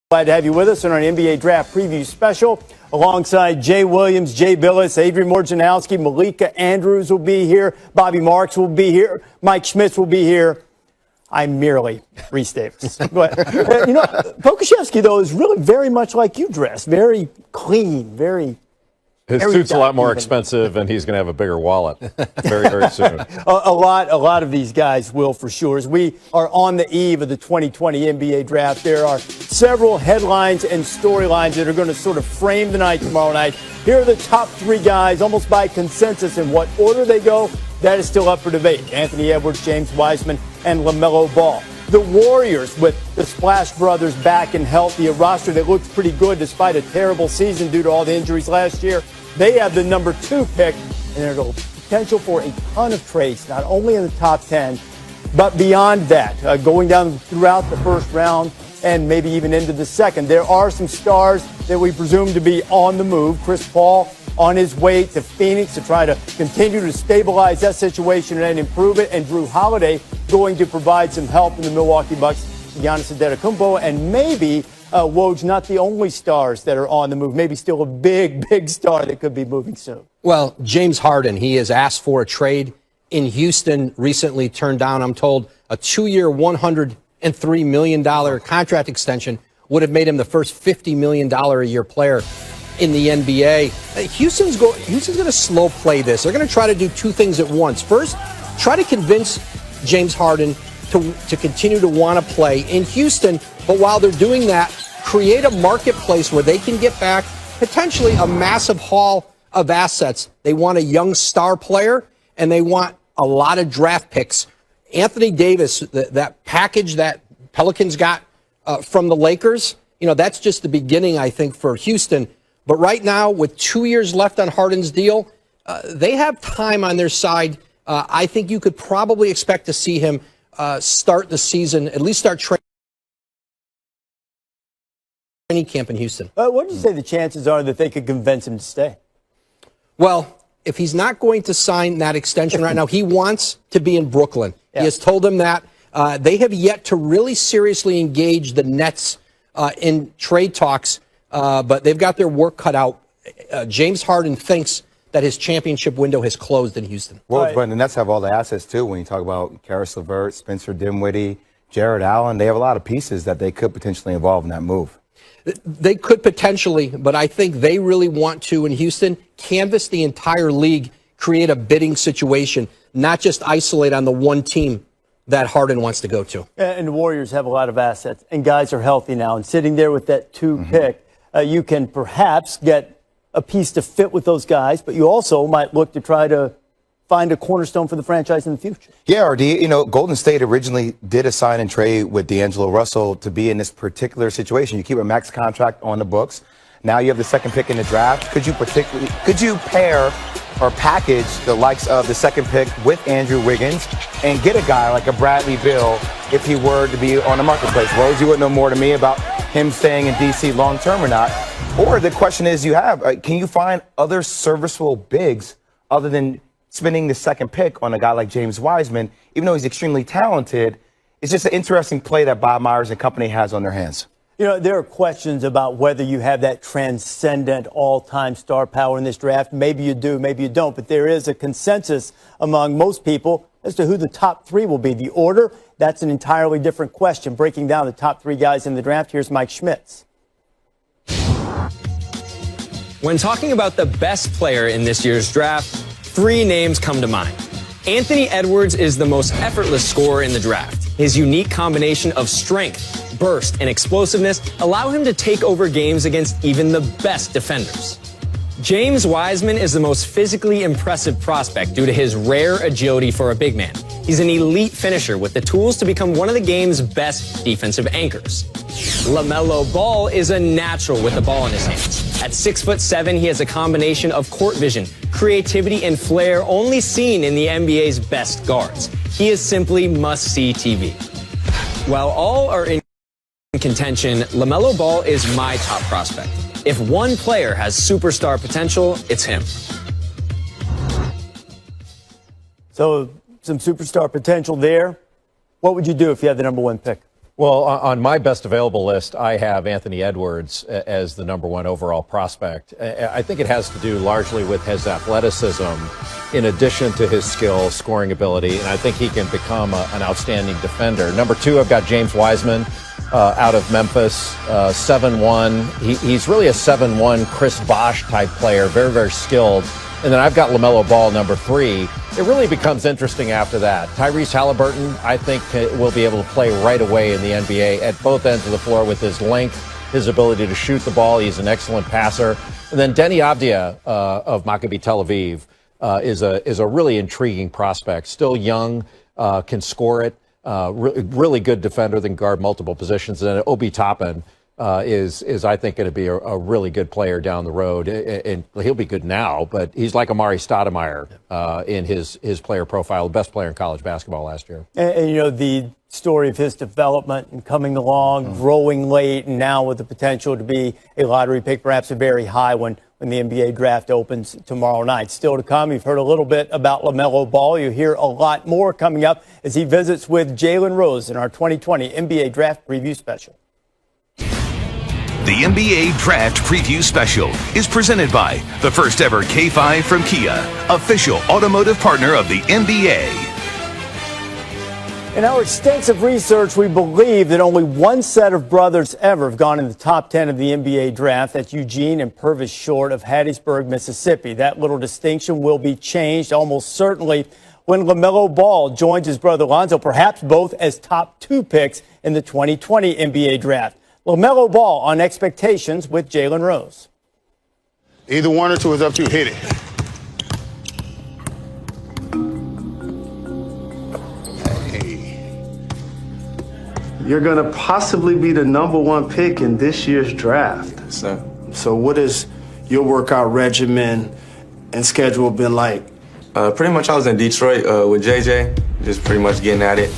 Glad to have you with us on our NBA Draft Preview Special. Alongside Jay Williams, Jay Billis, Adrian Wojnarowski, Malika Andrews will be here. Bobby Marks will be here. Mike Schmitz will be here. I'm merely Reese Davis. But, Pokusevski, though, is really very much like you dress. Very clean, His suit's a lot more expensive, and he's going to have a bigger wallet very, very soon. A lot of these guys will, for sure. As we are on the eve of the 2020 NBA Draft, there are several headlines and storylines that are going to sort of frame the night tomorrow night. Here are the top three guys, almost by consensus. In what order they go, that is still up for debate. Anthony Edwards, James Wiseman, and LaMelo Ball. The Warriors, with the Splash Brothers back and healthy, a roster that looks pretty good despite a terrible season due to all the injuries last year. They have the number 2 pick, and there's a potential for a ton of trades, not only in the top 10, but beyond that, going down throughout the first round and maybe even into the second. There are some stars that we presume to be on the move. Chris Paul on his way to Phoenix to try to continue to stabilize that situation and improve it, and Drew Holiday going to provide some help in the Milwaukee Bucks, Giannis Antetokounmpo, and maybe Woj, not the only stars that are on the move, maybe still a big star that could be moving soon. Well, James Harden, he has asked for a trade in Houston, recently turned down, I'm told, a 2-year, $103 million contract extension would have made him the first $50 million a year player in the NBA. Houston's going to slow play this. They're going to try to do two things at once. First, try to convince James Harden to continue to want to play in Houston, but while they're doing that, create a marketplace where they can get back potentially a massive haul of assets. They want a young star player, and they want a lot of draft picks. Anthony Davis, that package that Pelicans got from the Lakers, that's just the beginning, I think, for Houston. But right now, with 2 years left on Harden's deal, they have time on their side. I think you could probably expect to see him start the season, at least start training camp in Houston. What do you say the chances are that they could convince him to stay? Well, if he's not going to sign that extension right now, he wants to be in Brooklyn. Yeah. He has told them that. They have yet to really seriously engage the Nets in trade talks, but they've got their work cut out. James Harden thinks that his championship window has closed in Houston. Well, but the Nets have all the assets, too. When you talk about Karis LeVert, Spencer Dinwiddie, Jared Allen, they have a lot of pieces that they could potentially involve in that move. They could potentially, but I think they really want to, in Houston, canvass the entire league, create a bidding situation, not just isolate on the one team that Harden wants to go to. And the Warriors have a lot of assets, and guys are healthy now. And sitting there with that 2 pick, you can perhaps get a piece to fit with those guys, but you also might look to try to find a cornerstone for the franchise in the future. Yeah, RD, Golden State originally did a sign and trade with D'Angelo Russell to be in this particular situation. You keep a max contract on the books. Now you have the second pick in the draft. Could you pair or package the likes of the second pick with Andrew Wiggins and get a guy like a Bradley Beal if he were to be on the marketplace? Rose, you would know more to me about him staying in D.C. long term or not. Or the question is can you find other serviceable bigs other than spending the second pick on a guy like James Wiseman, even though he's extremely talented? It's just an interesting play that Bob Myers and company has on their hands. There are questions about whether you have that transcendent all-time star power in this draft. Maybe you do, maybe you don't. But there is a consensus among most people as to who the top 3 will be. The order, that's an entirely different question. Breaking down the top 3 guys in the draft, here's Mike Schmitz. When talking about the best player in this year's draft, 3 names come to mind. Anthony Edwards is the most effortless scorer in the draft. His unique combination of strength, burst, and explosiveness allow him to take over games against even the best defenders. James Wiseman is the most physically impressive prospect due to his rare agility for a big man. He's an elite finisher with the tools to become one of the game's best defensive anchors. LaMelo Ball is a natural with the ball in his hands. At 6'7", he has a combination of court vision, creativity, and flair only seen in the NBA's best guards. He is simply must-see TV. While all are in contention, LaMelo Ball is my top prospect. If one player has superstar potential, it's him. So some superstar potential there. What would you do if you had the number 1 pick? Well, on my best available list, I have Anthony Edwards as the number one overall prospect. I think it has to do largely with his athleticism in addition to his skill, scoring ability, and I think he can become an outstanding defender. Number two, I've got James Wiseman out of Memphis, 7'1". He's really a 7'1" Chris Bosh type player, very, very skilled. And then I've got LaMelo Ball, number three. It really becomes interesting after that. Tyrese Halliburton, I think, will be able to play right away in the NBA at both ends of the floor with his length, his ability to shoot the ball. He's an excellent passer. And then Denny Avdia of Maccabi Tel Aviv is a really intriguing prospect. Still young, can score it. Really good defender that can guard multiple positions. And then Obi Toppin is I think going to be a really good player down the road, and he'll be good now, but he's like Amari Stoudemire in his player profile, the best player in college basketball last year. And you know, the story of his development and coming along, growing late, and now with the potential to be a lottery pick, perhaps a very high one when the NBA draft opens tomorrow night. Still to come, you've heard a little bit about LaMelo Ball. You hear a lot more coming up as he visits with Jalen Rose in our 2020 NBA Draft Preview Special. The NBA Draft Preview Special is presented by the first ever K5 from Kia, official automotive partner of the NBA. In our extensive research, we believe that only one set of brothers ever have gone in the top 10 of the NBA draft. That's Eugene and Purvis Short of Hattiesburg, Mississippi. That little distinction will be changed almost certainly when LaMelo Ball joins his brother Lonzo, perhaps both as top two picks in the 2020 NBA draft. LaMelo Ball on expectations with Jalen Rose. Either one or two is up to you. Hit it. Hey. You're going to possibly be the number one pick in this year's draft. So what has your workout regimen and schedule been like? Pretty much I was in Detroit with JJ, just pretty much getting at it.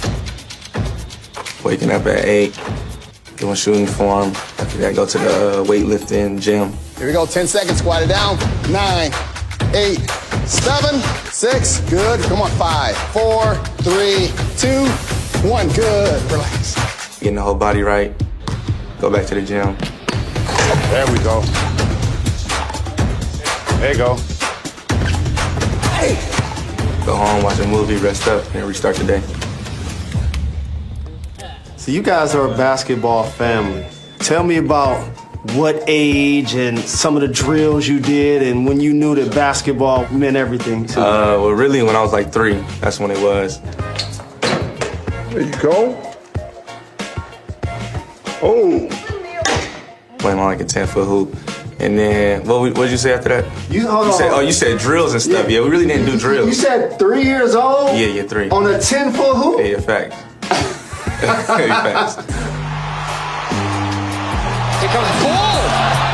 Waking up at 8. Doing shooting form. After that, go to the weightlifting gym. Here we go. 10 seconds. Squat it down. 9, 8, 7, 6. Good. Come on. 5, 4, 3, 2, 1. Good. Relax. Getting the whole body right. Go back to the gym. There we go. There you go. Hey. Go home, watch a movie, rest up, and restart the day. So you guys are a basketball family. Tell me about what age and some of the drills you did and when you knew that basketball meant everything to you. Well, really, when I was like 3, that's when it was. There you go. Oh. Playing on like a 10-foot hoop. And then, what did you say after that? You said drills and stuff. Yeah, we really didn't do drills. You said 3 years old? Yeah, 3. On a 10-foot hoop? Yeah, facts. Very fast. Here comes Ball.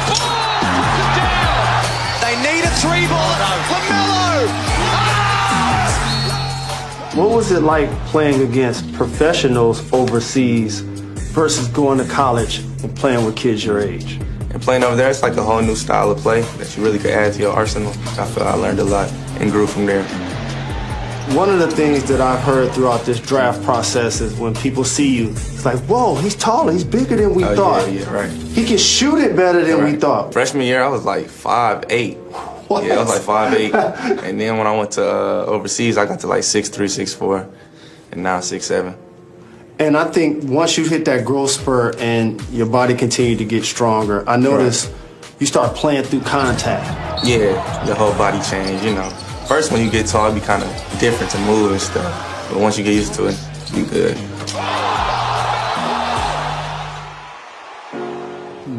Ball puts it down. They need a 3-ball. LaMelo. Ah! What was it like playing against professionals overseas versus going to college and playing with kids your age? And playing over there, it's like a whole new style of play that you really could add to your arsenal. I feel I learned a lot and grew from there. One of the things that I've heard throughout this draft process is when people see you, it's like, whoa, he's taller, he's bigger than we thought. Yeah, right. He can shoot it better than we thought. Freshman year, I was like 5'8". What? Yeah, I was like 5'8". And then when I went to overseas, I got to like 6'3", 6'4", and now 6'7". And I think once you hit that growth spurt and your body continued to get stronger, I noticed you start playing through contact. Yeah, the whole body change, you know. First, when you get tall, it be kind of different to move and stuff. But once you get used to it, you good.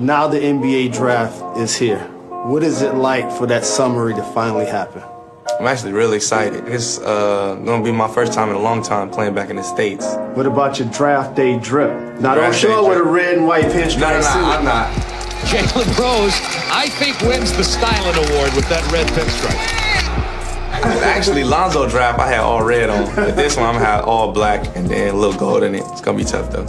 Now the NBA draft is here. What is it like for that summary to finally happen? I'm actually really excited. It's going to be my first time in a long time playing back in the States. What about your draft day drip? Now, don't Draft show day up with a drip. red and white pinstripe suit. I'm not. Jalen Rose, I think, wins the Styling Award with that red pinstripe. Actually, Lonzo draft, I had all red on. But this one, I'm going to have all black and then a little gold in it. It's going to be tough, though.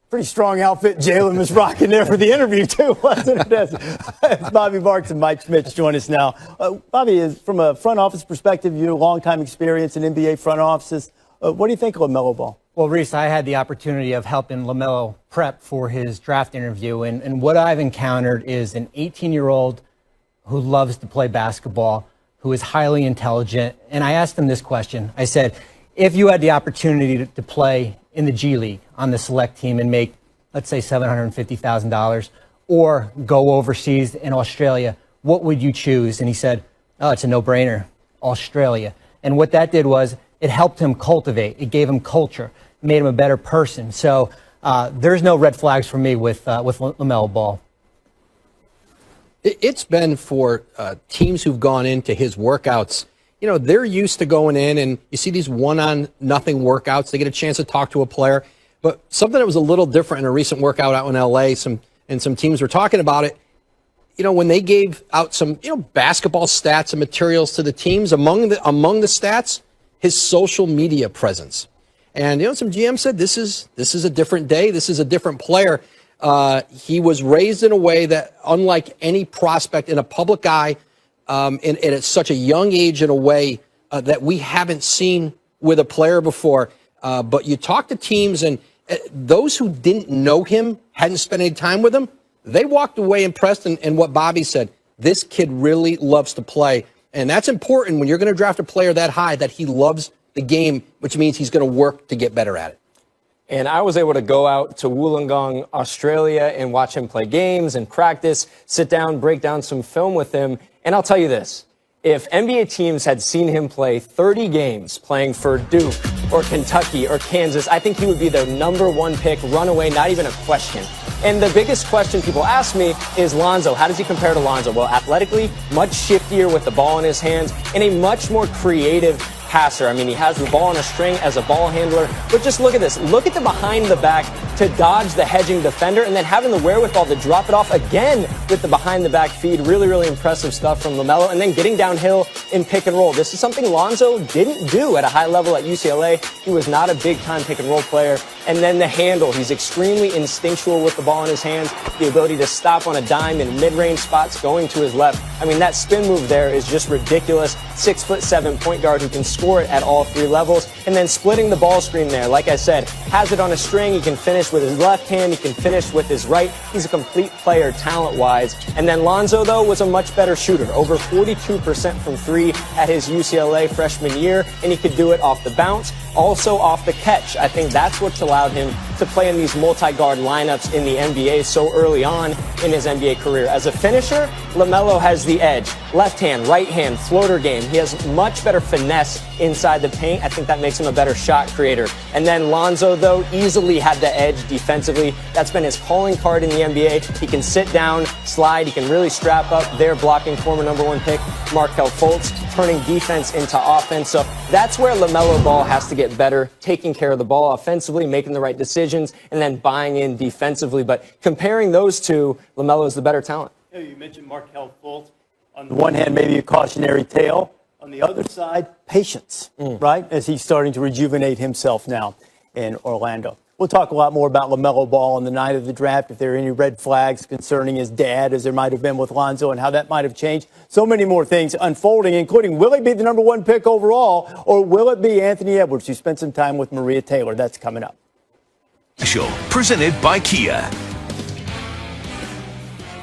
Pretty strong outfit Jalen was rocking there for the interview, too, wasn't it? As Bobby Marks and Mike Schmitz join us now. Bobby, from a front office perspective, you have a long-time experience in NBA front offices. What do you think of LaMelo Ball? Well, Reese, I had the opportunity of helping LaMelo prep for his draft interview, and what I've encountered is an 18-year-old who loves to play basketball, who is highly intelligent. And I asked him this question. I said, if you had the opportunity to play in the G League on the select team and make, let's say, $750,000, or go overseas in Australia, what would you choose? And he said, oh, it's a no-brainer, Australia. And what that did was it helped him cultivate. It gave him culture. It made him a better person. So there's no red flags for me with LaMelo Ball. It's been for teams who've gone into his workouts. You know, they're used to going in and you see these one-on-nothing workouts. They get a chance to talk to a player. But something that was a little different in a recent workout out in L.A., some teams were talking about it. You know, when they gave out some, basketball stats and materials to the teams, among the stats, his social media presence. And, some GM said this is a different day. This is a different player. He was raised in a way that, unlike any prospect in a public eye, and at such a young age in a way that we haven't seen with a player before. But you talk to teams, and those who didn't know him, hadn't spent any time with him, they walked away impressed. And what Bobby said, this kid really loves to play. And that's important when you're going to draft a player that high, that he loves the game, which means he's going to work to get better at it. And I was able to go out to Wollongong, Australia, and watch him play games and practice, sit down, break down some film with him. And I'll tell you this, if NBA teams had seen him play 30 games playing for Duke or Kentucky or Kansas, I think he would be their #1 pick, runaway, not even a question. And the biggest question people ask me is Lonzo. How does he compare to Lonzo? Well, athletically, much shiftier with the ball in his hands and a much more creative passer. I mean, he has the ball on a string as a ball handler. But just look at this. Look at the behind the back to dodge the hedging defender and then having the wherewithal to drop it off again with the behind the back feed. Really, really impressive stuff from LaMelo. And then getting downhill in pick and roll. This is something Lonzo didn't do at a high level at UCLA. He was not a big time pick and roll player. And then the handle. He's extremely instinctual with the ball in his hands. The ability to stop on a dime in mid-range spots going to his left. I mean, that spin move there is just ridiculous. 6'7" point guard who can score it at all three levels. And then splitting the ball screen there. Like I said, has it on a string. He can finish with his left hand. He can finish with his right. He's a complete player talent-wise. And then Lonzo, though, was a much better shooter. Over 42% from three at his UCLA freshman year. And he could do it off the bounce. Also off the catch. I think that's what's allowed him to play in these multi-guard lineups in the NBA so early on in his NBA career. As a finisher, LaMelo has the edge. Left hand, right hand, floater game. He has much better finesse inside the paint. I think that makes him a better shot creator. And then Lonzo, though, easily had the edge defensively. That's been his calling card in the NBA. He can sit down, slide. He can really strap up there, blocking former #1 pick Markelle Fultz, turning defense into offense. So that's where LaMelo Ball has to get better, taking care of the ball offensively, making the right decisions, and then buying in defensively. But comparing those two, LaMelo is the better talent. You mentioned Markelle Fultz. On the one hand, maybe a cautionary tale. On the other side, patience, right? As he's starting to rejuvenate himself now in Orlando. We'll talk a lot more about LaMelo Ball on the night of the draft, if there are any red flags concerning his dad, as there might have been with Lonzo, and how that might have changed. So many more things unfolding, including will he be the #1 pick overall, or will it be Anthony Edwards, who spent some time with Maria Taylor? That's coming up. Show presented by Kia.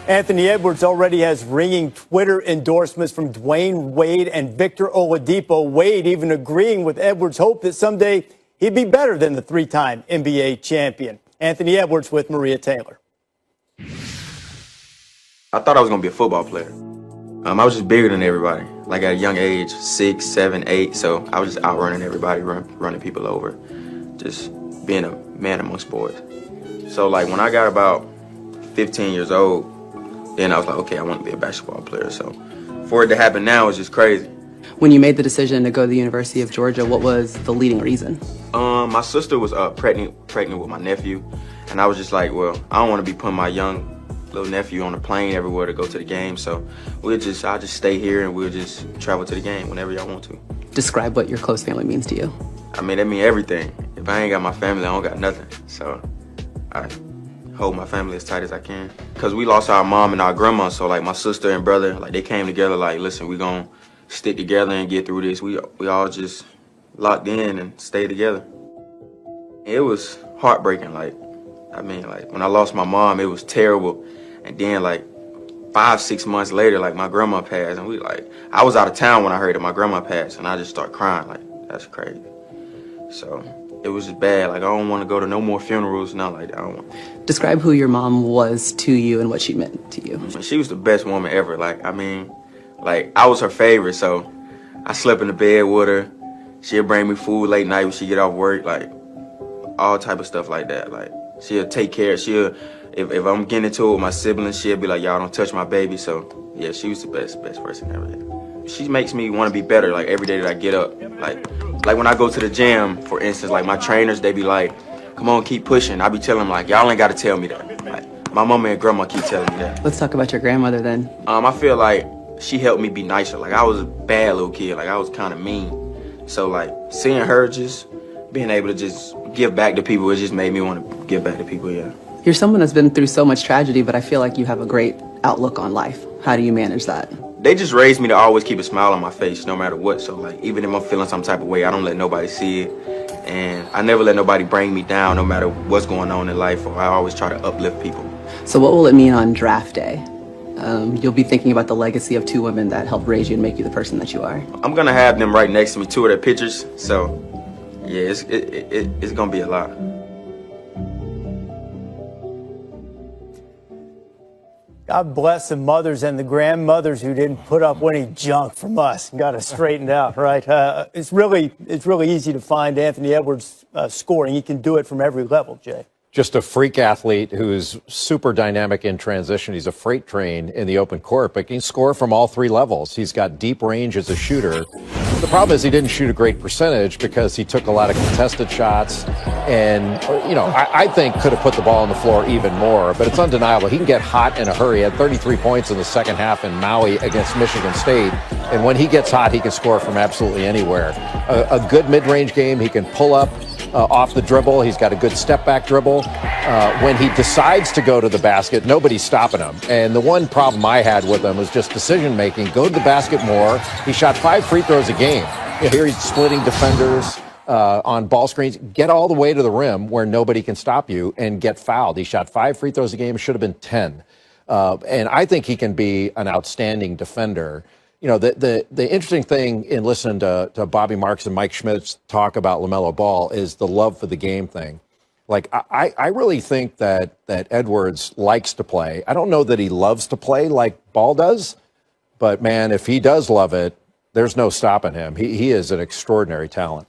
Anthony Edwards already has ringing Twitter endorsements from Dwayne Wade and Victor Oladipo. Wade even agreeing with Edwards' hope that someday he'd be better than the three-time NBA champion. Anthony Edwards with Maria Taylor. I thought I was going to be a football player. I was just bigger than everybody. Like at a young age, 6, 7, 8. So I was just outrunning everybody, running people over. Just being a man amongst boys. So like when I got about 15 years old, then I was like, okay, I want to be a basketball player. So for it to happen now is just crazy. When you made the decision to go to the University of Georgia, what was the leading reason? My sister was pregnant with my nephew, and I was just like, well, I don't want to be putting my young little nephew on a plane everywhere to go to the game. So I'll just stay here and we'll just travel to the game whenever y'all want to. Describe what your close family means to you. I mean, that means everything. If I ain't got my family, I don't got nothing. So I hold my family as tight as I can. Cause we lost our mom and our grandma, so like my sister and brother, like they came together like, listen, we gonna stick together and get through this. We all just locked in and stayed together. It was heartbreaking, like when I lost my mom, it was terrible. And then like 5-6 months later, like my grandma passed, and I was out of town when I heard that my grandma passed, and I just started crying, like, that's crazy. So it was just bad. Like, I don't want to go to no more funerals, nothing like that. I don't want. Describe who your mom was to you and what she meant to you. She was the best woman ever. Like, I was her favorite, so I slept in the bed with her. She'd bring me food late night when she get off work, like, all type of stuff like that. Like, she'll take care. If I'm getting into it with my siblings, she'll be like, y'all don't touch my baby. So, yeah, she was the best person ever. She makes me want to be better, like, every day that I get up. Like when I go to the gym, for instance, like, my trainers, they be like, come on, keep pushing. I be telling them, like, y'all ain't got to tell me that. Like, my mama and grandma keep telling me that. Let's talk about your grandmother then. I feel like she helped me be nicer. Like, I was a bad little kid. Like, I was kind of mean. So, like, seeing her just being able to just give back to people, it just made me want to give back to people, yeah. You're someone that's been through so much tragedy, but I feel like you have a great outlook on life. How do you manage that? They just raised me to always keep a smile on my face no matter what. So, like, even if I'm feeling some type of way, I don't let nobody see it. And I never let nobody bring me down no matter what's going on in life, or I always try to uplift people. So what will it mean on draft day? You'll be thinking about the legacy of two women that helped raise you and make you the person that you are. I'm going to have them right next to me, 2 of their pictures. So, yeah, it's going to be a lot. God bless the mothers and the grandmothers who didn't put up any junk from us and got us straightened out, right? It's really easy to find Anthony Edwards scoring. He can do it from every level, Jay. Just a freak athlete who's super dynamic in transition. He's a freight train in the open court, but he can score from all 3 levels. He's got deep range as a shooter. The problem is he didn't shoot a great percentage because he took a lot of contested shots and, I think could have put the ball on the floor even more, but it's undeniable. He can get hot in a hurry. He had 33 points in the second half in Maui against Michigan State, and when he gets hot, he can score from absolutely anywhere. A good mid-range game. He can pull up off the dribble. He's got a good step-back dribble. When he decides to go to the basket, nobody's stopping him. And the one problem I had with him was just decision-making. Go to the basket more. He shot 5 free throws a game. Here he's splitting defenders on ball screens. Get all the way to the rim where nobody can stop you and get fouled. He shot 5 free throws a game. It should have been 10. And I think he can be an outstanding defender. The interesting thing in listening to Bobby Marks and Mike Schmitz talk about LaMelo Ball is the love for the game thing. Like, I really think that Edwards likes to play. I don't know that he loves to play like Ball does, but, man, if he does love it, there's no stopping him. He is an extraordinary talent.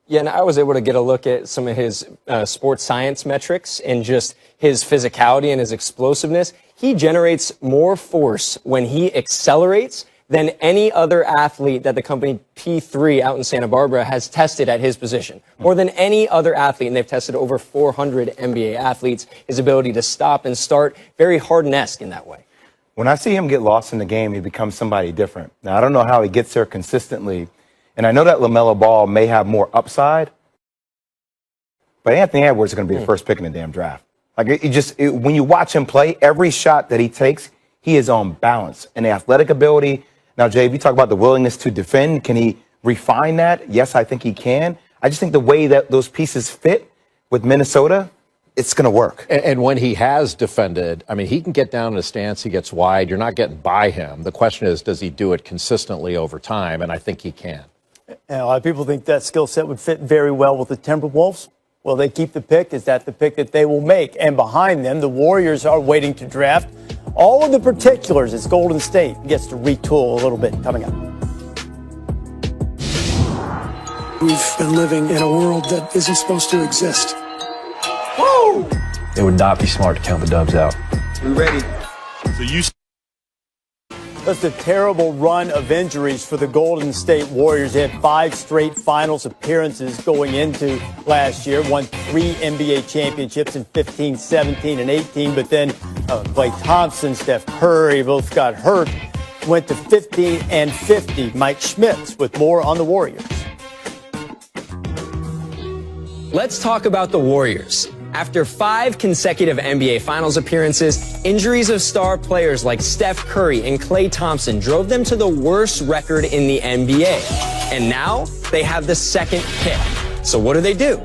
Yeah, and I was able to get a look at some of his sports science metrics and just his physicality and his explosiveness. He generates more force when he accelerates than any other athlete that the company P3 out in Santa Barbara has tested at his position. More than any other athlete, and they've tested over 400 NBA athletes, his ability to stop and start, very Harden-esque in that way. When I see him get lost in the game, he becomes somebody different. Now, I don't know how he gets there consistently, and I know that LaMelo Ball may have more upside, but Anthony Edwards is going to be the first pick in the damn draft. Like, when you watch him play, every shot that he takes, he is on balance. And the athletic ability. Now, Jay, if you talk about the willingness to defend, can he refine that? Yes, I think he can. I just think the way that those pieces fit with Minnesota, it's going to work. And when he has defended, I mean, he can get down in a stance, he gets wide, you're not getting by him. The question is, does he do it consistently over time? And I think he can. And a lot of people think that skill set would fit very well with the Timberwolves. Will they keep the pick? Is that the pick that they will make? And behind them, the Warriors are waiting to draft. All of the particulars as Golden State gets to retool a little bit coming up. We've been living in a world that isn't supposed to exist. Woo! It would not be smart to count the Dubs out. We ready. So you. That's a terrible run of injuries for the Golden State Warriors. They had 5 straight finals appearances going into last year, won 3 NBA championships in 15, 17, and 18. But then Klay Thompson, Steph Curry both got hurt, went to 15 and 50. Mike Schmitz with more on the Warriors. Let's talk about the Warriors. After 5 consecutive NBA Finals appearances, injuries of star players like Steph Curry and Klay Thompson drove them to the worst record in the NBA. And now they have the second pick. So what do?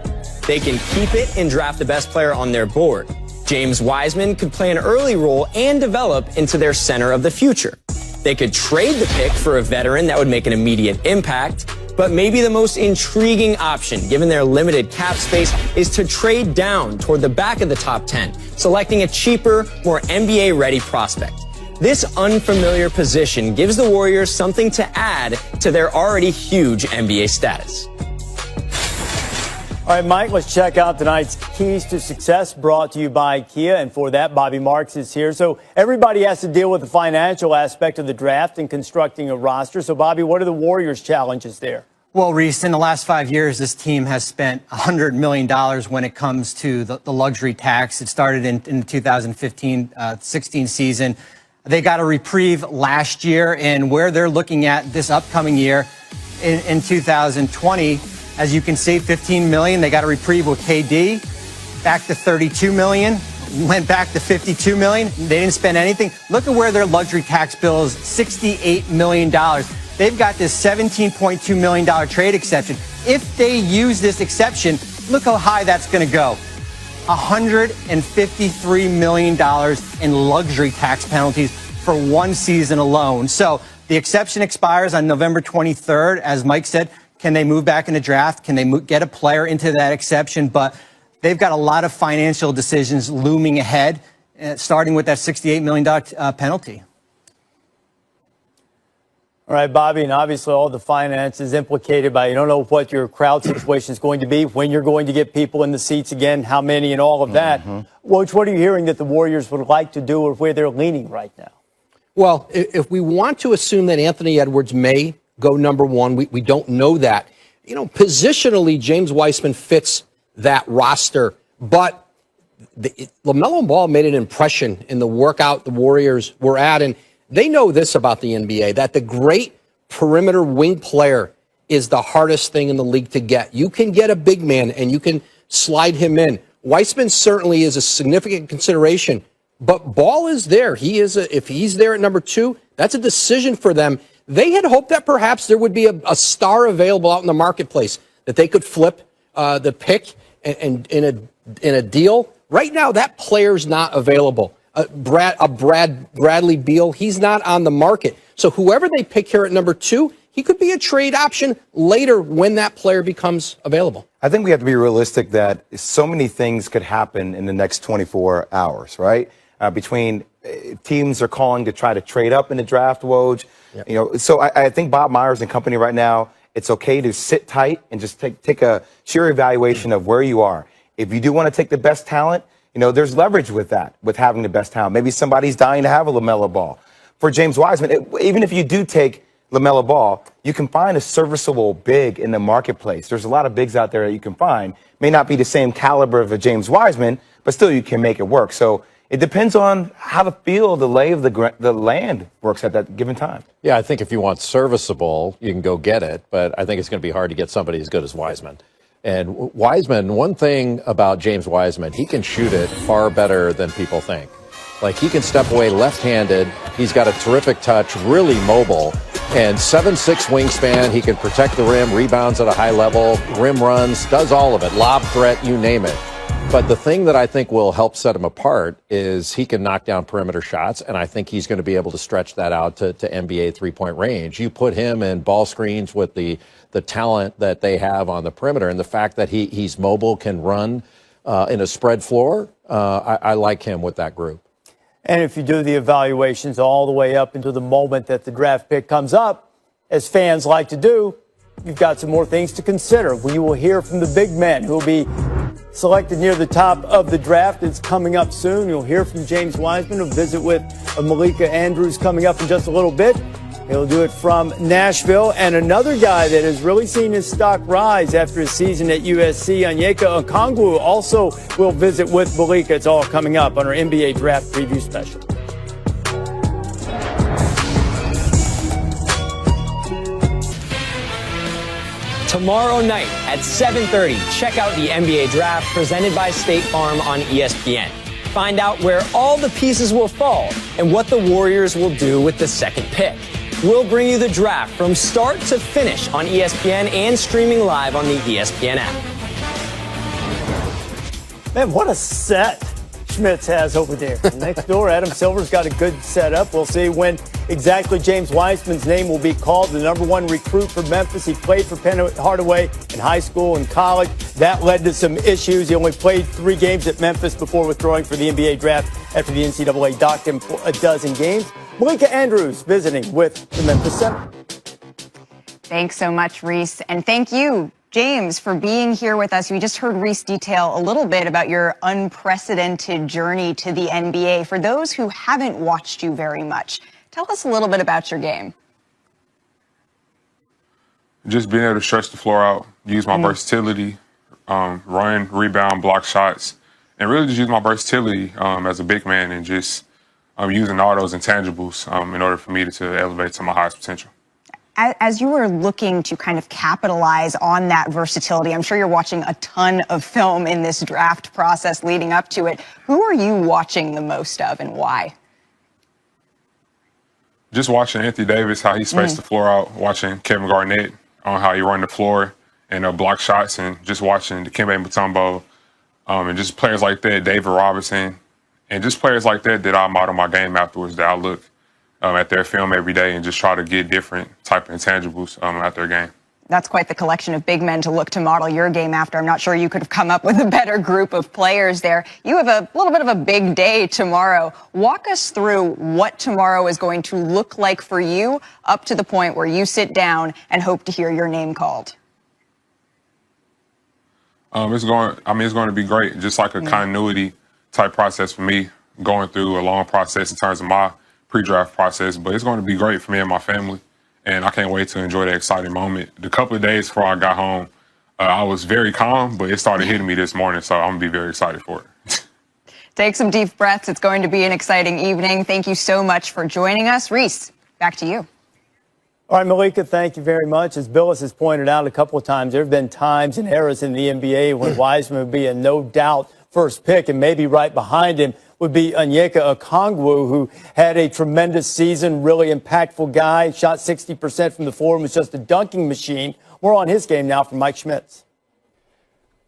They can keep it and draft the best player on their board. James Wiseman could play an early role and develop into their center of the future. They could trade the pick for a veteran that would make an immediate impact. But maybe the most intriguing option, given their limited cap space, is to trade down toward the back of the top 10, selecting a cheaper, more NBA-ready prospect. This unfamiliar position gives the Warriors something to add to their already huge NBA status. All right, Mike, let's check out tonight's Keys to Success brought to you by Kia. And for that, Bobby Marks is here. So everybody has to deal with the financial aspect of the draft and constructing a roster. So, Bobby, what are the Warriors' challenges there? Well, Reese, in the last 5 years, this team has spent $100 million when it comes to the luxury tax. It started in the 2015-16 season. They got a reprieve last year, and where they're looking at this upcoming year in 2020, as you can see, $15 million. They got a reprieve with KD, back to $32 million, went back to $52 million. They didn't spend anything. Look at where their luxury tax bill is, $68 million. They've got this $17.2 million trade exception. If they use this exception, look how high that's going to go. $153 million in luxury tax penalties for one season alone. So the exception expires on November 23rd, as Mike said. Can they move back in the draft? Can they get a player into that exception? But they've got a lot of financial decisions looming ahead, starting with that $68 million penalty. All right, Bobby, and obviously all the finances implicated by, you don't know what your crowd situation is going to be, when you're going to get people in the seats again, how many, and all of that. What are you hearing that the Warriors would like to do or where they're leaning right now? Well, if we want to assume that Anthony Edwards may go number one, we don't know that. You know, positionally, James Wiseman fits that roster, but LaMelo Ball made an impression in the workout the Warriors were at, and they know this about the NBA, that the great perimeter wing player is the hardest thing in the league to get. You can get a big man, and you can slide him in. Wiseman certainly is a significant consideration, but Ball is there. If he's there at number 2, that's a decision for them. They had hoped that perhaps there would be a star available out in the marketplace that they could flip the pick and in a deal. Right now, that player's not available. Bradley Beal, he's not on the market. So whoever they pick here at number 2, he could be a trade option later when that player becomes available. I think we have to be realistic that so many things could happen in the next 24 hours, right? Between teams are calling to try to trade up in the draft, Woj. Yep. You know, so I think Bob Myers and company right now, it's okay to sit tight and just take a sheer evaluation of where you are. If you do want to take the best talent, you know, there's leverage with that, with having the best talent. Maybe somebody's dying to have a LaMelo Ball. For James Wiseman, even if you do take LaMelo Ball, you can find a serviceable big in the marketplace. There's a lot of bigs out there that you can find. May not be the same caliber of a James Wiseman, but still you can make it work. So it depends on how the lay of the land works at that given time. Yeah, I think if you want serviceable, you can go get it, but I think it's going to be hard to get somebody as good as Wiseman. And Wiseman, one thing about James Wiseman, he can shoot it far better than people think. Like, he can step away left-handed. He's got a terrific touch, really mobile, and 7'6" wingspan. He can protect the rim, rebounds at a high level, rim runs, does all of it, lob threat, you name it. But the thing that I think will help set him apart is he can knock down perimeter shots, and I think he's going to be able to stretch that out to NBA three-point range. You put him in ball screens with the talent that they have on the perimeter, and the fact that he's mobile, can run in a spread floor, I like him with that group. And if you do the evaluations all the way up into the moment that the draft pick comes up, as fans like to do, you've got some more things to consider. We will hear from the big men who will be selected near the top of the draft. It's coming up soon. You'll hear from James Wiseman. We'll visit with Malika Andrews coming up in just a little bit. He'll do it from Nashville. And another guy that has really seen his stock rise after his season at USC, Onyeka Okongwu, also will visit with Malika. It's all coming up on our NBA Draft Preview Special. Tomorrow night at 7:30, check out the NBA Draft presented by State Farm on ESPN. Find out where all the pieces will fall and what the Warriors will do with the second pick. We'll bring you the draft from start to finish on ESPN and streaming live on the ESPN app. Man, what a set Schmitz has over there. Next door, Adam Silver's got a good setup. We'll see when exactly James Wiseman's name will be called. The number one recruit for Memphis. He played for Penn Hardaway in high school and college. That led to some issues. He only played 3 games at Memphis before withdrawing for the NBA draft after the NCAA docked him for a dozen games. Malika Andrews visiting with the Memphis Center. Thanks so much, Reese. And thank you, James, for being here with us. We just heard Reese detail a little bit about your unprecedented journey to the NBA. For those who haven't watched you very much, tell us a little bit about your game. Just being able to stretch the floor out, use my versatility, run, rebound, block shots, and really just use my versatility as a big man and just using all those intangibles in order for me to elevate to my highest potential. As you were looking to kind of capitalize on that versatility, I'm sure you're watching a ton of film in this draft process leading up to it. Who are you watching the most of and why? Just watching Anthony Davis, how he spaced the floor out, watching Kevin Garnett on how he run the floor and block shots, and just watching Dikembe Mutombo and just players like that, David Robinson, and just players like that I model my game afterwards, that I look at their film every day and just try to get different type of intangibles at their game. That's quite the collection of big men to look to model your game after. I'm not sure you could have come up with a better group of players there. You have a little bit of a big day tomorrow. Walk us through what tomorrow is going to look like for you up to the point where you sit down and hope to hear your name called. It's going to be great. Just like a continuity type process for me, going through a long process in terms of my pre-draft process, but it's going to be great for me and my family, and I can't wait to enjoy that exciting moment. The couple of days before I got home, I was very calm, but it started hitting me this morning, so I'm going to be very excited for it. Take some deep breaths. It's going to be an exciting evening. Thank you so much for joining us. Reese, back to you. All right, Malika, thank you very much. As Billis has pointed out a couple of times, there have been times and eras in the NBA when Wiseman would be a no-doubt first pick, and maybe right behind him would be Onyeka Okongwu, who had a tremendous season, really impactful guy, shot 60% from the floor and was just a dunking machine. More on his game now from Mike Schmitz.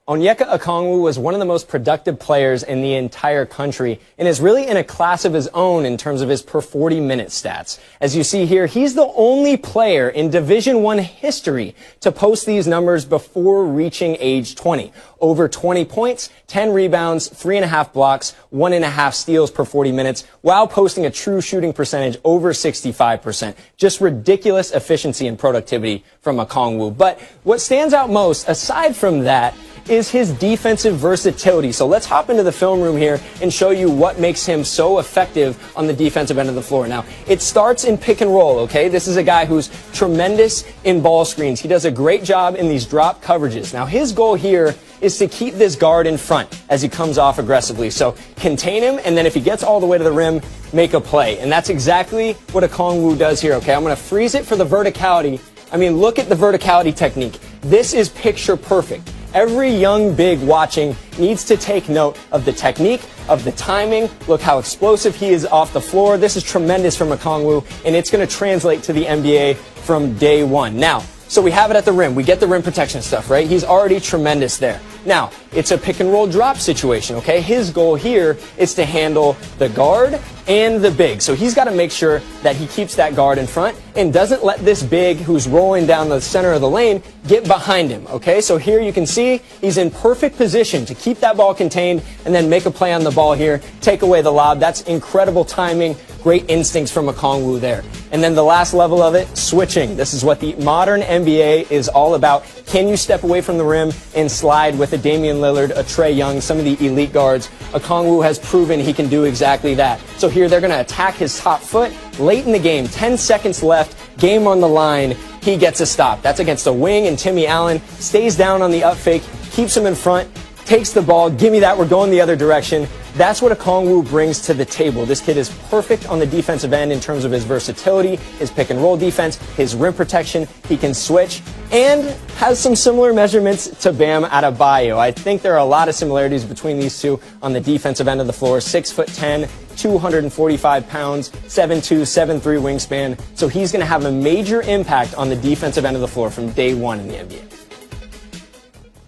Onyeka Okongwu was one of the most productive players in the entire country and is really in a class of his own in terms of his per 40-minute stats. As you see here, he's the only player in Division I history to post these numbers before reaching age 20. Over 20 points, 10 rebounds, 3.5 blocks, 1.5 steals per 40 minutes, while posting a true shooting percentage over 65%. Just ridiculous efficiency and productivity from Okongwu. But what stands out most, aside from that, is his defensive versatility. So let's hop into the film room here and show you what makes him so effective on the defensive end of the floor. Now, it starts in pick and roll, okay? This is a guy who's tremendous in ball screens. He does a great job in these drop coverages. Now, his goal here is to keep this guard in front as he comes off aggressively. So contain him, and then if he gets all the way to the rim, make a play. And that's exactly what Okongwu does here, okay? I'm going to freeze it for the verticality. I mean, look at the verticality technique. This is picture perfect. Every young big watching needs to take note of the technique, of the timing. Look how explosive he is off the floor. This is tremendous from Okongwu, and it's going to translate to the NBA from day one. Now, so we have it at the rim. We get the rim protection stuff, right? He's already tremendous there. Now, it's a pick and roll drop situation, okay? His goal here is to handle the guard and the big. So he's got to make sure that he keeps that guard in front and doesn't let this big who's rolling down the center of the lane get behind him, okay? So here you can see he's in perfect position to keep that ball contained and then make a play on the ball here, take away the lob. That's incredible timing, great instincts from Okongwu there. And then the last level of it, switching. This is what the modern NBA is all about. Can you step away from the rim and slide with a Damian Lillard, a Trae Young, some of the elite guards? Okongwu has proven he can do exactly that. So here they're going to attack his top foot late in the game. 10 seconds left, game on the line. He gets a stop. That's against a wing, and Timmy Allen stays down on the up fake, keeps him in front, takes the ball, give me that, we're going the other direction. That's what Okongwu brings to the table. This kid is perfect on the defensive end in terms of his versatility, his pick and roll defense, his rim protection. He can switch and has some similar measurements to Bam Adebayo. I think there are a lot of similarities between these two on the defensive end of the floor. 6'10", 245 pounds, 7'2", 7'3" wingspan. So he's going to have a major impact on the defensive end of the floor from day one in the NBA.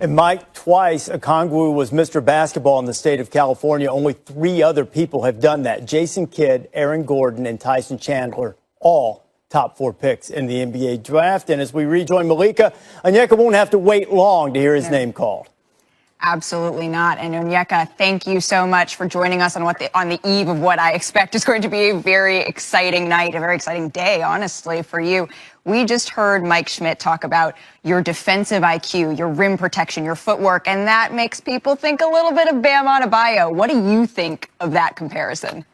And Mike, twice Okongwu was Mr. Basketball in the state of California. Only 3 other people have done that. Jason Kidd, Aaron Gordon, and Tyson Chandler, all top 4 picks in the NBA draft. And as we rejoin Malika, Onyeka won't have to wait long to hear his name called. Absolutely not. And Onyeka, thank you so much for joining us on the eve of what I expect is going to be a very exciting night, a very exciting day, honestly, for you. We just heard Mike Schmidt talk about your defensive IQ, your rim protection, your footwork, and that makes people think a little bit of Bam Adebayo. What do you think of that comparison?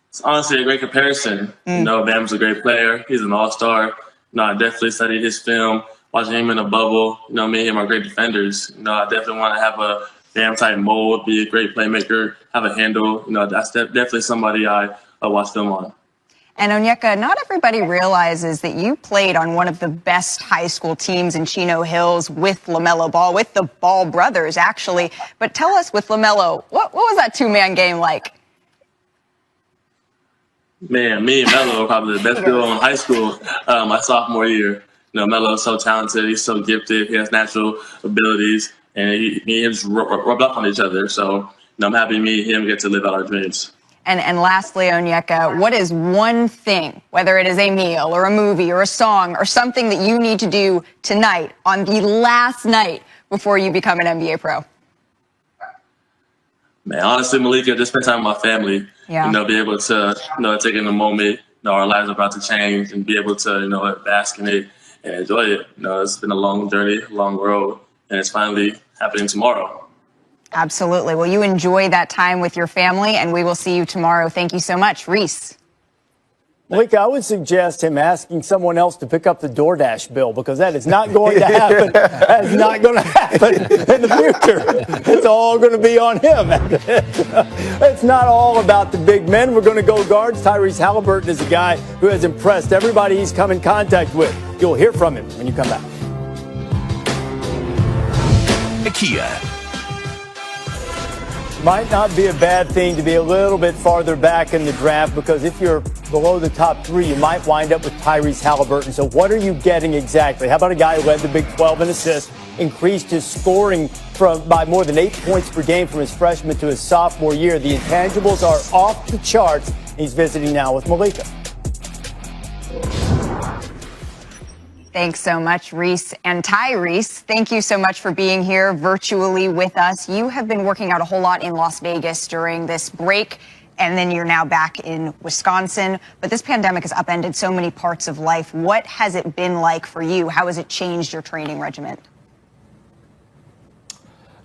It's honestly a great comparison. You know, Bam's a great player. He's an all-star. You know, I definitely studied his film. Watching him in a bubble, you know, me and him are great defenders. You know, I definitely want to have a Bam-type mold, be a great playmaker, have a handle. You know, that's definitely somebody I watch film on. And Onyeka, not everybody realizes that you played on one of the best high school teams in Chino Hills with LaMelo Ball, with the Ball brothers, actually. But tell us, with LaMelo, what was that 2-man game like? Man, me and Melo were probably the best duo in high school my sophomore year. You know, Melo's so talented. He's so gifted. He has natural abilities. And me and him just rubbed up on each other. So, you know, I'm happy me and him get to live out our dreams. And lastly, Onyeka, what is one thing, whether it is a meal or a movie or a song or something that you need to do tonight on the last night before you become an NBA pro? Man, honestly, Malika, just spend time with my family. Yeah. You know, be able to, you know, take in the moment. You know, our lives are about to change and be able to, you know, bask in it and enjoy it. You know, it's been a long journey, long road, and it's finally happening tomorrow. Absolutely. Well, you enjoy that time with your family, and we will see you tomorrow. Thank you so much. Reese. Malika, I would suggest him asking someone else to pick up the DoorDash bill, because that is not going to happen. That is not going to happen in the future. It's all going to be on him. It's not all about the big men. We're going to go guards. Tyrese Halliburton is a guy who has impressed everybody he's come in contact with. You'll hear from him when you come back. Kia. Might not be a bad thing to be a little bit farther back in the draft, because if you're below the top 3, you might wind up with Tyrese Halliburton. So what are you getting exactly? How about a guy who led the Big 12 in assists, increased his scoring by more than 8 points per game from his freshman to his sophomore year? The intangibles are off the charts. He's visiting now with Malika. Thanks so much, Reese. And Tyrese, thank you so much for being here virtually with us. You have been working out a whole lot in Las Vegas during this break, and then you're now back in Wisconsin. But this pandemic has upended so many parts of life. What has it been like for you? How has it changed your training regimen?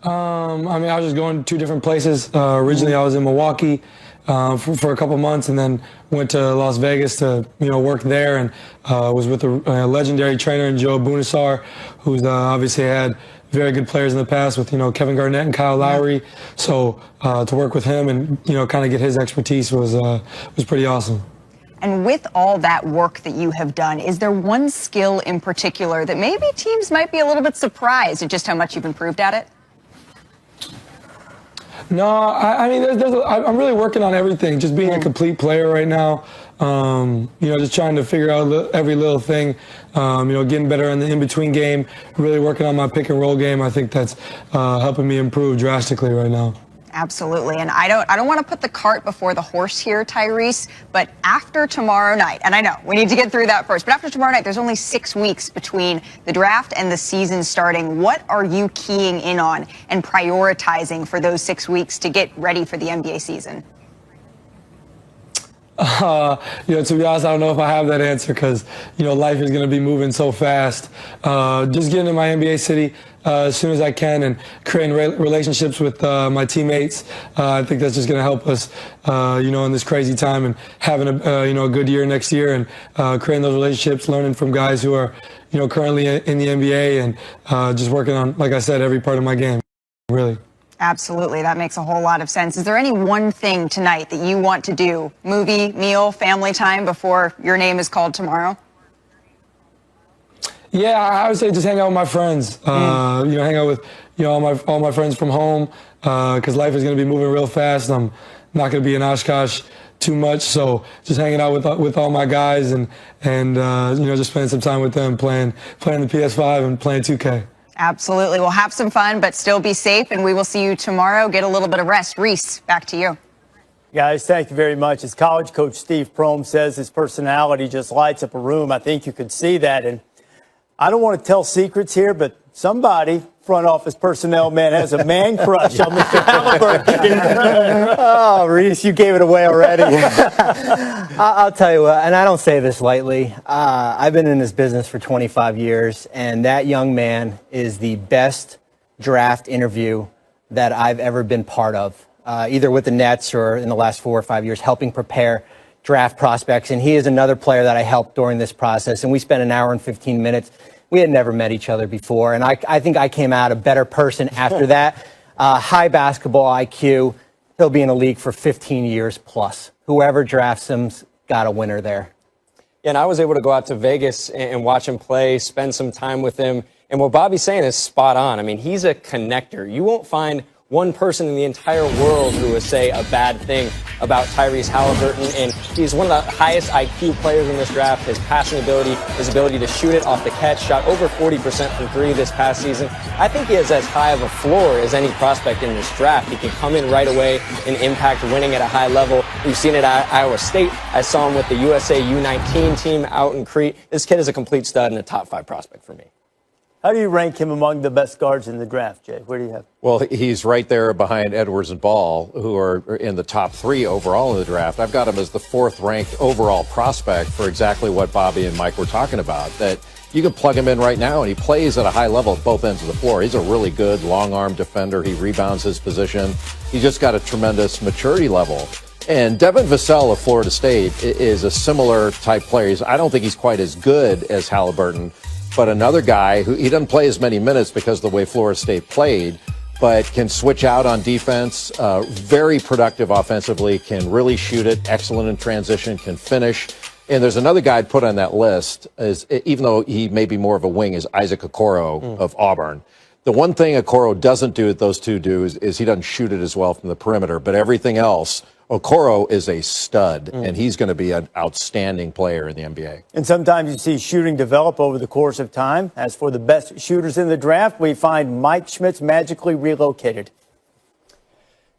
I mean, I was just going to 2 different places. Originally, I was in Milwaukee for a couple months, and then went to Las Vegas to, you know, work there, and was with a legendary trainer in Joe Bunassar, who's obviously had very good players in the past with, you know, Kevin Garnett and Kyle Lowry. So to work with him and, you know, kind of get his expertise was pretty awesome. And with all that work that you have done, is there one skill in particular that maybe teams might be a little bit surprised at just how much you've improved at it? No, I mean, I'm really working on everything, just being a complete player right now. You know, just trying to figure out every little thing, you know, getting better in the in-between game, really working on my pick and roll game. I think that's helping me improve drastically right now. Absolutely. And I don't want to put the cart before the horse here, Tyrese, but after tomorrow night, and I know we need to get through that first, but after tomorrow night, there's only 6 weeks between the draft and the season starting. What are you keying in on and prioritizing for those 6 weeks to get ready for the NBA season? You know, to be honest, I don't know if I have that answer, because, you know, life is going to be moving so fast. Just getting to my NBA city, as soon as I can and creating relationships with my teammates. I think that's just going to help us, in this crazy time and having a good year next year and creating those relationships, learning from guys who are, currently in the NBA and just working on, like I said, every part of my game, really. Absolutely. That makes a whole lot of sense. Is there any one thing tonight that you want to do? Movie, meal, family time before your name is called tomorrow? Yeah, I would say just hang out with my friends. Hang out with all my friends from home because life is going to be moving real fast. I'm not going to be in Oshkosh too much, so just hanging out with all my guys and just spending some time with them, playing the PS5 and playing 2K. Absolutely. We'll have some fun, but still be safe, and we will see you tomorrow. Get a little bit of rest. Reese, back to you. Guys, thank you very much. As college coach Steve Prohm says, his personality just lights up a room. I think you could see that. And I don't want to tell secrets here, but somebody, front office personnel man, has a man crush on Mr. Halliburton. Oh, Reese, you gave it away already. I'll tell you what, and I don't say this lightly. I've been in this business for 25 years, and that young man is the best draft interview that I've ever been part of, either with the Nets or in the last 4 or 5 years, helping prepare draft prospects. And he is another player that I helped during this process, and we spent an hour and 15 minutes. We had never met each other before, and I think I came out a better person after that. High basketball IQ. He'll be in the league for 15 years plus. Whoever drafts him's got a winner there. And I was able to go out to Vegas and watch him play, spend some time with him. And what Bobby's saying is spot on. I mean, he's a connector. You won't find one person in the entire world who would say a bad thing about Tyrese Halliburton, and he's one of the highest IQ players in this draft. His passing ability, his ability to shoot it off the catch, shot over 40% from three this past season. I think he has as high of a floor as any prospect in this draft. He can come in right away and impact winning at a high level. We've seen it at Iowa State. I saw him with the USA U19 team out in Crete. This kid is a complete stud and a top 5 prospect for me. How do you rank him among the best guards in the draft, Jay? Where do you have him? Well, he's right there behind Edwards and Ball, who are in the top 3 overall in the draft. I've got him as the 4th-ranked overall prospect for exactly what Bobby and Mike were talking about, that you can plug him in right now, and he plays at a high level at both ends of the floor. He's a really good long-arm defender. He rebounds his position. He's just got a tremendous maturity level. And Devin Vassell of Florida State is a similar type player. I don't think he's quite as good as Halliburton, but another guy who he doesn't play as many minutes because of the way Florida State played, but can switch out on defense, very productive offensively, can really shoot it, excellent in transition, can finish. And there's another guy I'd put on that list, even though he may be more of a wing, is Isaac Okoro of Auburn. The one thing Okoro doesn't do that those two do is he doesn't shoot it as well from the perimeter, but everything else, Okoro is a stud, and he's going to be an outstanding player in the NBA. And sometimes you see shooting develop over the course of time. As for the best shooters in the draft, we find Mike Schmitz magically relocated.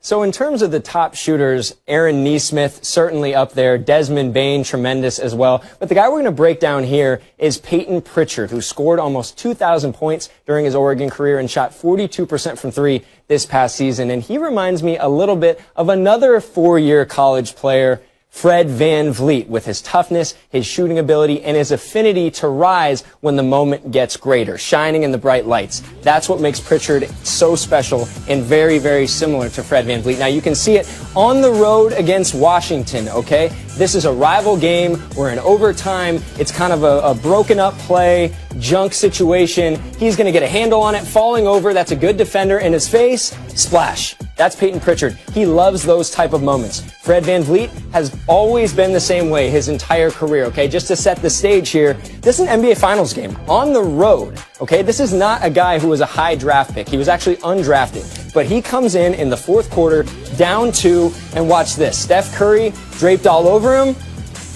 So in terms of the top shooters, Aaron Nesmith certainly up there, Desmond Bane tremendous as well. But the guy we're going to break down here is Peyton Pritchard, who scored almost 2,000 points during his Oregon career and shot 42% from 3 this past season. And he reminds me a little bit of another 4-year college player, Fred VanVleet, with his toughness, his shooting ability, and his affinity to rise when the moment gets greater, shining in the bright lights. That's what makes Pritchard so special and very, very similar to Fred VanVleet. Now, you can see it on the road against Washington, okay? This is a rival game. We're in overtime. It's kind of a broken up play, junk situation. He's going to get a handle on it, falling over. That's a good defender. In his face, splash. That's Peyton Pritchard. He loves those type of moments. Fred VanVleet has always been the same way his entire career, okay? Just to set the stage here, this is an NBA Finals game on the road, okay? This is not a guy who was a high draft pick. He was actually undrafted. But he comes in the 4th quarter, down 2, and watch this. Steph Curry draped all over him,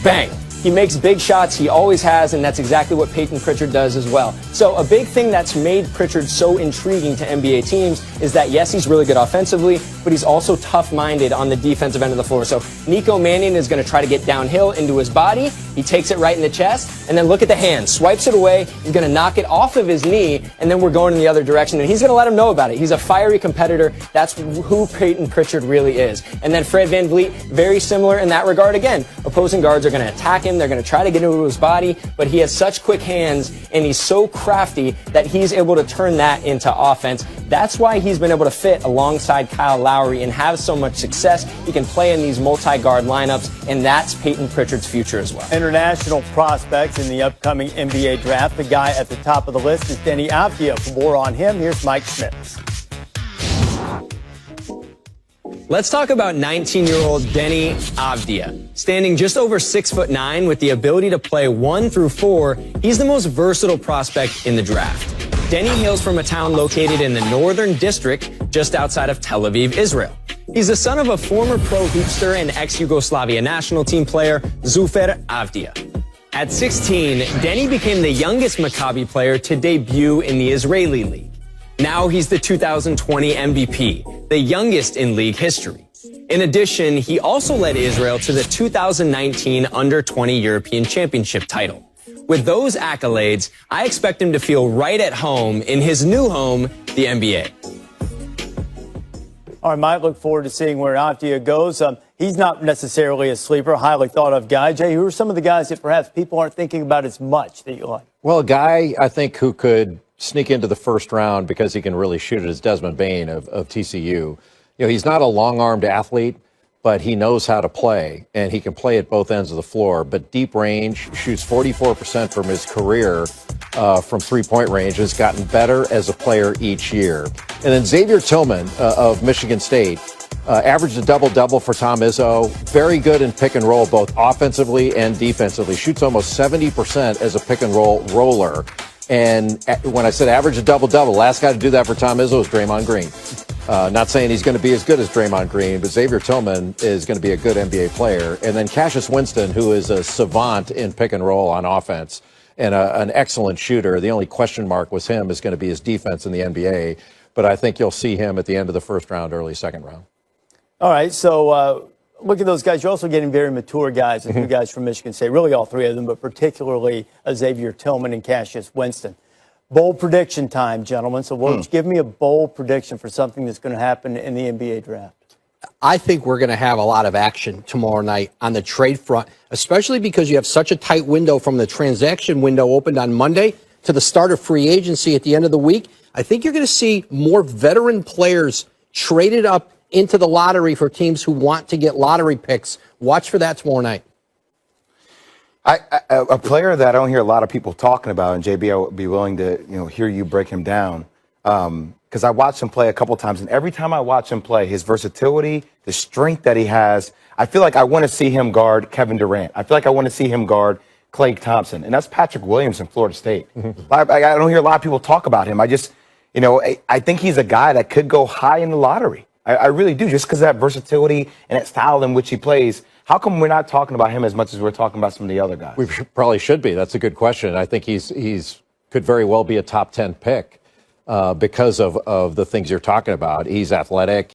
bang. He makes big shots. He always has, and that's exactly what Peyton Pritchard does as well. So a big thing that's made Pritchard so intriguing to NBA teams is that, yes, he's really good offensively, but he's also tough-minded on the defensive end of the floor. So Nico Mannion is going to try to get downhill into his body. He takes it right in the chest, and then look at the hand. Swipes it away. He's going to knock it off of his knee, and then we're going in the other direction. And he's going to let him know about it. He's a fiery competitor. That's who Peyton Pritchard really is. And then Fred VanVleet, very similar in that regard. Again, opposing guards are going to attack him. They're going to try to get into his body, but he has such quick hands, and he's so crafty that he's able to turn that into offense. That's why he's been able to fit alongside Kyle Lowry and have so much success. He can play in these multi-guard lineups, and that's Peyton Pritchard's future as well. International prospects in the upcoming NBA draft. The guy at the top of the list is Deni Avdija. For more on him, here's Mike Schmitz. Let's talk about 19-year-old Deni Avdija. Standing just over 6'9" with the ability to play 1 through 4, he's the most versatile prospect in the draft. Deni hails from a town located in the northern district just outside of Tel Aviv, Israel. He's the son of a former pro hoopster and ex-Yugoslavia national team player, Zufer Avdija. At 16, Deni became the youngest Maccabi player to debut in the Israeli league. Now he's the 2020 MVP, the youngest in league history. In addition, he also led Israel to the 2019 Under-20 European Championship title. With those accolades, I expect him to feel right at home in his new home, the NBA. All right, Mike, look forward to seeing where Avdija goes. He's not necessarily a sleeper, a highly thought of guy. Jay, who are some of the guys that perhaps people aren't thinking about as much that you like? Well, a guy I think who could sneak into the first round because he can really shoot it is Desmond Bane of TCU. You know, he's not a long-armed athlete, but he knows how to play, and he can play at both ends of the floor. But deep range, shoots 44% from his career from three-point range, has gotten better as a player each year. And then Xavier Tillman of Michigan State averaged a double-double for Tom Izzo. Very good in pick and roll, both offensively and defensively. Shoots almost 70% as a pick and roll roller. And when I said average a double-double, last guy to do that for Tom Izzo was Draymond Green. Not saying he's going to be as good as Draymond Green, but Xavier Tillman is going to be a good NBA player. And then Cassius Winston, who is a savant in pick and roll on offense and an excellent shooter. The only question mark with him is going to be his defense in the NBA. But I think you'll see him at the end of the first round, early second round. All right, so look at those guys. You're also getting very mature guys, and two guys from Michigan State, really all three of them, but particularly Xavier Tillman and Cassius Winston. Bold prediction time, gentlemen. So give me a bold prediction for something that's going to happen in the NBA draft. I think we're going to have a lot of action tomorrow night on the trade front, especially because you have such a tight window from the transaction window opened on Monday to the start of free agency at the end of the week. I think you're going to see more veteran players traded up into the lottery for teams who want to get lottery picks. Watch for that tomorrow night. A player that I don't hear a lot of people talking about, and JB, I would be willing to hear you break him down, because I watched him play a couple times, and every time I watch him play, his versatility, the strength that he has, I feel like I want to see him guard Kevin Durant. I feel like I want to see him guard Klay Thompson, and that's Patrick Williams in Florida State. I don't hear a lot of people talk about him. I just, I think he's a guy that could go high in the lottery. I really do, just because of that versatility and that style in which he plays. How come we're not talking about him as much as we're talking about some of the other guys? We probably should be. That's a good question. I think he's could very well be a top 10 pick because of the things you're talking about. He's athletic.